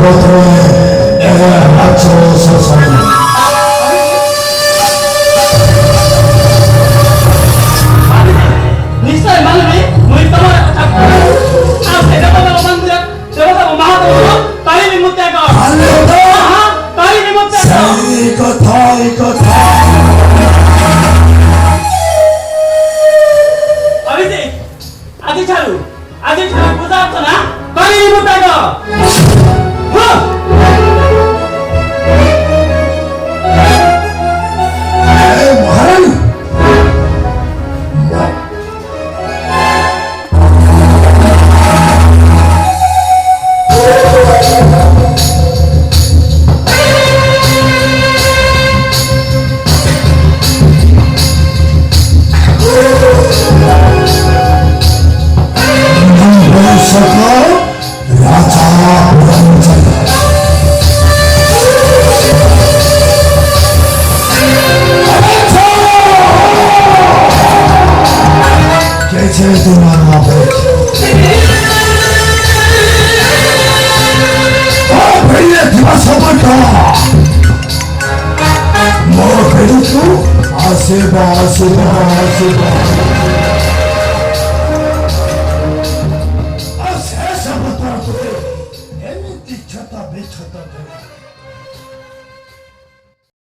고통에 내가 맞춰서서 निश्चय मालूम मैं तुम्हारा आप ऐसा बता बंद कर चलो सब महादेव ताली में मुत्ते का हाँ ताली में मुत्ते का अभी से आगे चालू पूजा तो ना ताली में मुत्ते का हाँ 세상부터 에미티 쳤다 미쳤다